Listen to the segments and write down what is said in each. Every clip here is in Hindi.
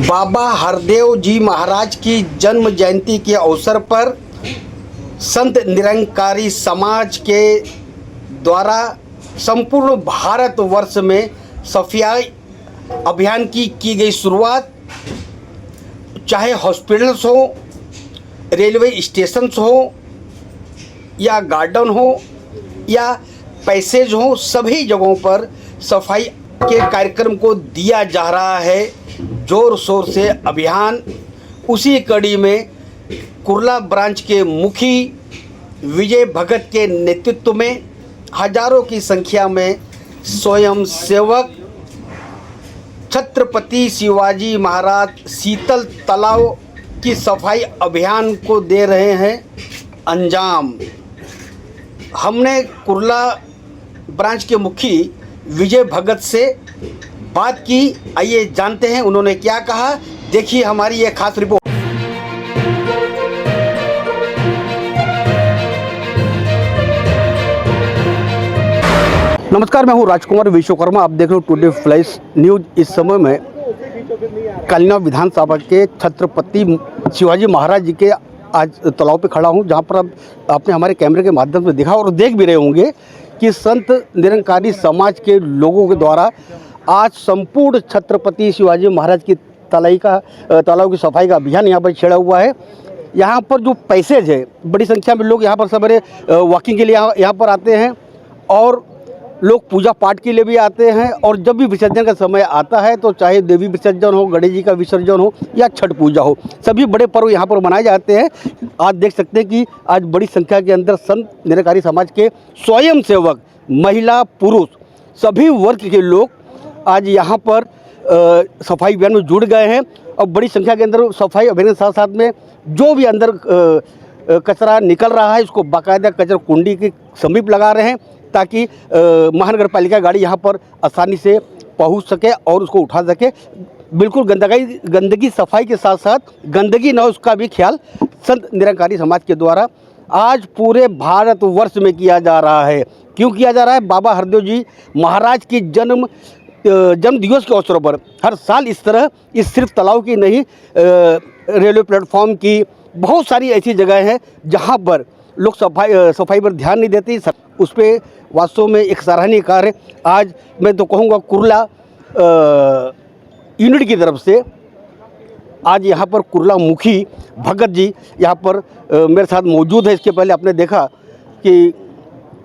बाबा हरदेव जी महाराज की जन्म जयंती के अवसर पर संत निरंकारी समाज के द्वारा संपूर्ण भारतवर्ष में सफाई अभियान की गई शुरुआत, चाहे हॉस्पिटल्स हो, रेलवे स्टेशंस हो या गार्डन हो या पैसेज हो, सभी जगहों पर सफाई के कार्यक्रम को दिया जा रहा है जोर शोर से अभियान। उसी कड़ी में कुर्ला ब्रांच के मुखी विजय भगत के नेतृत्व में हजारों की संख्या में स्वयं सेवक छत्रपति शिवाजी महाराज शीतल तालाब की सफाई अभियान को दे रहे हैं अंजाम। हमने कुर्ला ब्रांच के मुखी विजय भगत से बात की, आइए जानते हैं उन्होंने क्या कहा। देखिए हमारी ये खास रिपोर्ट। नमस्कार, मैं हूं राजकुमार विश्वकर्मा। आप देख रहे हो टुडे फ्लैश न्यूज। इस समय में कलिना विधानसभा के छत्रपति शिवाजी महाराज जी के आज तालाब पे खड़ा हूं, जहां पर आपने हमारे कैमरे के माध्यम से देखा और देख भी रहे होंगे कि संत निरंकारी समाज के लोगों के द्वारा आज संपूर्ण छत्रपति शिवाजी महाराज की तालाब की सफाई का अभियान यहाँ पर छेड़ा हुआ है। यहाँ पर जो पैसेज है, बड़ी संख्या में लोग यहाँ पर सवेरे वॉकिंग के लिए यहाँ पर आते हैं और लोग पूजा पाठ के लिए भी आते हैं। और जब भी विसर्जन का समय आता है तो चाहे देवी विसर्जन हो, गणेश जी का विसर्जन हो या छठ पूजा हो, सभी बड़े पर्व यहाँ पर मनाए जाते हैं। आज देख सकते हैं कि आज बड़ी संख्या के अंदर संत निरंकारी समाज के स्वयं सेवक, महिला, पुरुष, सभी वर्ग के लोग आज यहाँ पर सफाई अभियान में जुड़ गए हैं। और बड़ी संख्या के अंदर सफाई अभियान के साथ साथ में जो भी अंदर कचरा निकल रहा है उसको बाकायदा कचरा कुंडी के समीप लगा रहे हैं, ताकि महानगर पालिका गाड़ी यहाँ पर आसानी से पहुँच सके और उसको उठा सके। बिल्कुल गंदगी सफाई के साथ साथ गंदगी न हो उसका भी ख्याल संत निरंकारी समाज के द्वारा आज पूरे भारतवर्ष में किया जा रहा है। क्यों किया जा रहा है? बाबा हरदेव जी महाराज की जन्म दिवस के अवसर पर हर साल इस तरह इस सिर्फ तालाब की नहीं, रेलवे प्लेटफॉर्म की बहुत सारी ऐसी जगह हैं जहाँ पर लोग सफाई पर ध्यान नहीं देते। उस पर वास्तव में एक सराहनीय कार्य आज मैं तो कहूँगा कुर्ला यूनिट की तरफ से आज यहाँ पर कुर्ला मुखी भगत जी यहाँ पर मेरे साथ मौजूद है। इसके पहले आपने देखा कि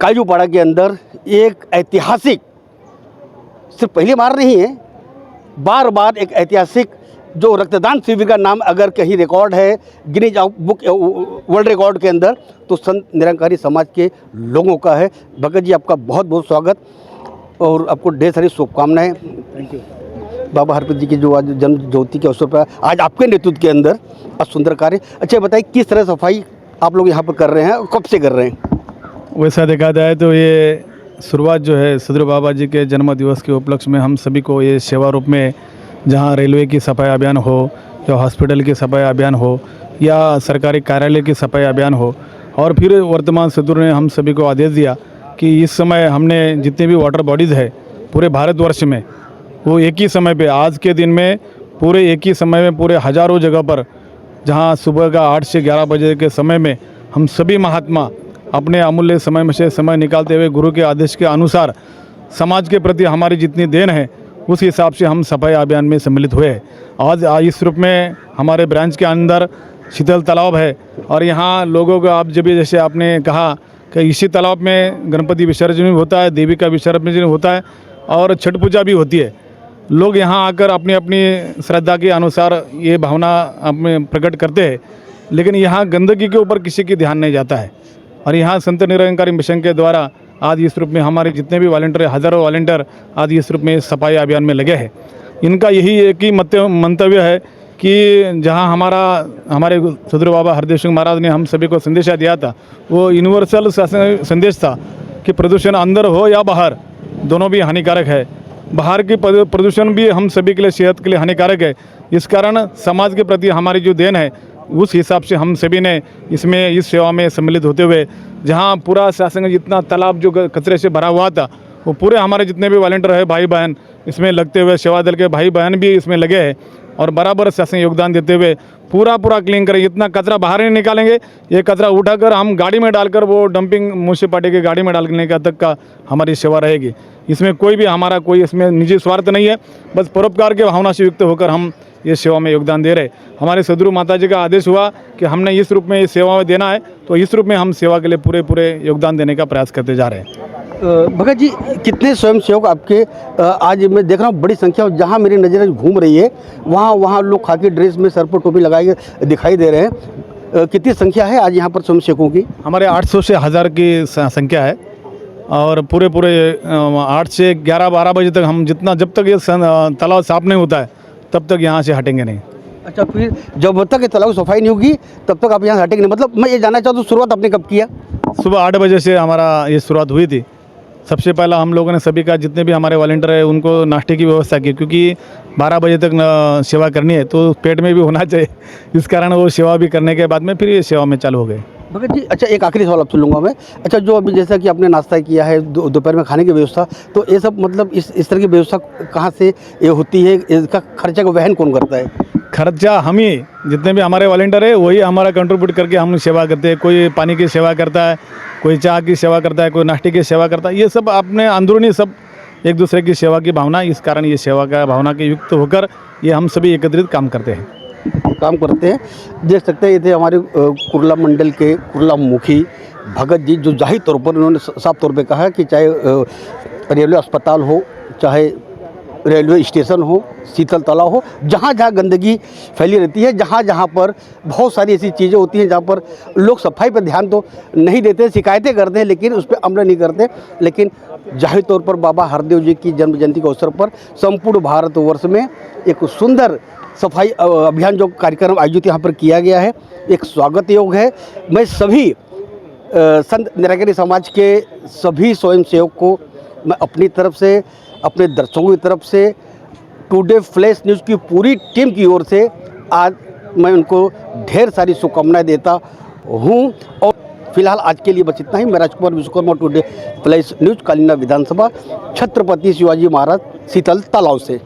काजूपाड़ा के अंदर एक ऐतिहासिक, सिर्फ पहली बार नहीं है, बार बार एक ऐतिहासिक जो रक्तदान शिविर का नाम अगर कहीं रिकॉर्ड है गिनीज बुक वर्ल्ड रिकॉर्ड के अंदर, तो संत निरंकारी समाज के लोगों का है। भगत जी, आपका बहुत बहुत स्वागत और आपको ढेर सारी शुभकामनाएं। Thank you. बाबा हरदेव जी की जो आज जन्म ज्योति के अवसर पर आज आपके नेतृत्व के अंदर सुंदर कार्य। अच्छा बताइए, किस तरह सफाई आप लोग यहाँ पर कर रहे हैं और कब से कर रहे हैं? वैसा देखा जाए तो ये शुरुआत जो है सदगुरु बाबा जी के जन्म दिवस के उपलक्ष्य में हम सभी को ये सेवा रूप में, जहाँ रेलवे की सफाई अभियान हो या हॉस्पिटल की सफाई अभियान हो या सरकारी कार्यालय की सफाई अभियान हो, और फिर वर्तमान सदगुरु ने हम सभी को आदेश दिया कि इस समय हमने जितने भी वाटर बॉडीज़ है पूरे भारतवर्ष में, वो एक ही समय पे, आज के दिन में पूरे एक ही समय में पूरे हज़ारों जगह पर, जहाँ सुबह का 8 से 11 बजे के समय में हम सभी महात्मा अपने अमूल्य समय में से समय निकालते हुए गुरु के आदेश के अनुसार समाज के प्रति हमारी जितनी देन है उस हिसाब से हम सफाई अभियान में सम्मिलित हुए। आज इस रूप में हमारे ब्रांच के अंदर शीतल तालाब है और यहाँ लोगों को आप जब जैसे आपने कहा कि इसी तालाब में गणपति विसर्जन भी होता है, देवी का विसर्जन होता है और छठ पूजा भी होती है। लोग यहाँ आकर अपनी अपनी श्रद्धा के अनुसार ये भावना अपने प्रकट करते हैं, लेकिन यहाँ गंदगी के ऊपर किसी की ध्यान नहीं जाता है। और यहाँ संत निरंकारी मिशन के द्वारा आज इस रूप में हमारे जितने भी वॉलंटियर, हज़ारों वॉलंटियर आज इस रूप में सफाई अभियान में लगे हैं। इनका यही एक ही मंतव्य है कि जहाँ हमारे सदगुरु बाबा हरदेव सिंह महाराज ने हम सभी को संदेशा दिया था, वो यूनिवर्सल संदेश था कि प्रदूषण अंदर हो या बाहर, दोनों भी हानिकारक है। बाहर की प्रदूषण भी हम सभी के लिए, सेहत के लिए हानिकारक है। इस कारण समाज के प्रति हमारी जो देन है उस हिसाब से हम सभी ने इसमें इस सेवा में सम्मिलित होते हुए, जहाँ पूरा शासन जितना तालाब जो कचरे से भरा हुआ था, वो पूरे हमारे जितने भी वॉलंटियर है भाई बहन इसमें लगते हुए, सेवा दल के भाई बहन भी इसमें लगे हैं। और बराबर से ऐसे योगदान देते हुए पूरा क्लीन करें। इतना कचरा बाहर नहीं निकालेंगे, ये कचरा उठाकर हम गाड़ी में डालकर वो डंपिंग म्यूनसिपालिटी की गाड़ी में डालने का तक का हमारी सेवा रहेगी। इसमें कोई भी हमारा कोई इसमें निजी स्वार्थ नहीं है, बस परोपकार के भावना से युक्त होकर हम ये सेवा में योगदान दे रहे। हमारे सदगुरु माता जी का आदेश हुआ कि हमने इस रूप में ये सेवा में देना है, तो इस रूप में हम सेवा के लिए पूरे योगदान देने का प्रयास करते जा रहे हैं। भगत जी, कितने स्वयंसेवक आपके आज मैं देख रहा हूँ बड़ी संख्या, जहाँ मेरी नज़रें घूम रही है वहाँ लोग खाकी ड्रेस में सर पर टोपी लगाए दिखाई दे रहे हैं। कितनी संख्या है आज यहाँ पर स्वयंसेवकों की? हमारे 800 से 1000 की संख्या है और पूरे 8 से 11-12 बजे तक हम जब तक ये तालाब साफ नहीं होता है तब तक यहाँ से हटेंगे नहीं। अच्छा, फिर जब तक ये तालाब सफाई नहीं होगी तब तक आप यहाँ हटेंगे नहीं? मतलब मैं ये जानना चाहता हूँ, शुरुआत आपने कब किया? सुबह 8 बजे से हमारा ये शुरुआत हुई थी। सबसे पहला हम लोगों ने सभी का जितने भी हमारे वॉलंटियर है उनको नाश्ते की व्यवस्था की, क्योंकि 12 बजे तक सेवा करनी है तो पेट में भी होना चाहिए, इस कारण वो सेवा भी करने के बाद में फिर ये सेवा में चालू हो गए। भगत जी, अच्छा एक आखिरी सवाल आपसे लूँगा मैं। अच्छा, जो अभी जैसा कि आपने नाश्ता किया है, दोपहर में खाने की व्यवस्था, तो ये सब मतलब इस तरह की व्यवस्था कहाँ से ये होती है? इसका खर्चा का वहन कौन करता है? खर्चा हम ही, जितने भी हमारे वॉलंटियर है वही हमारा कंट्रीब्यूट करके हम सेवा करते हैं। कोई पानी की सेवा करता है, कोई चाय की सेवा करता है, कोई नाश्ते की सेवा करता है। ये सब अपने अंदरूनी सब एक दूसरे की सेवा की भावना, इस कारण ये सेवा का भावना के युक्त होकर ये हम सभी एकत्रित काम करते हैं। देख सकते हैं ये थे हमारे कुर्ला मंडल के कुर्ला मुखी भगत जी, जो जाहिर तौर पर उन्होंने साफ तौर पे कहा कि चाहे रेलवे अस्पताल हो, चाहे रेलवे स्टेशन हो, शीतल तालाब हो, जहाँ जहाँ गंदगी फैली रहती है, जहाँ जहाँ पर बहुत सारी ऐसी चीज़ें होती हैं जहाँ पर लोग सफाई पर ध्यान तो नहीं देते, शिकायतें करते हैं लेकिन उस पर अमल नहीं करते। लेकिन जाहिर तौर पर बाबा हरदेव जी की जन्म जयंती के अवसर पर संपूर्ण भारतवर्ष में एक सुंदर सफाई अभियान जो कार्यक्रम आयोजित यहाँ पर किया गया है, एक स्वागत योग है। मैं सभी संत निराकरी समाज के सभी स्वयंसेवक को मैं अपनी तरफ से, अपने दर्शकों की तरफ से, टुडे फ्लैश न्यूज़ की पूरी टीम की ओर से आज मैं उनको ढेर सारी शुभकामनाएं देता हूं। और फिलहाल आज के लिए बस इतना ही। मैं Rajkumar Vishwakarma, today flash news, Kalina विधानसभा, छत्रपति शिवाजी महाराज शीतल तालाब से।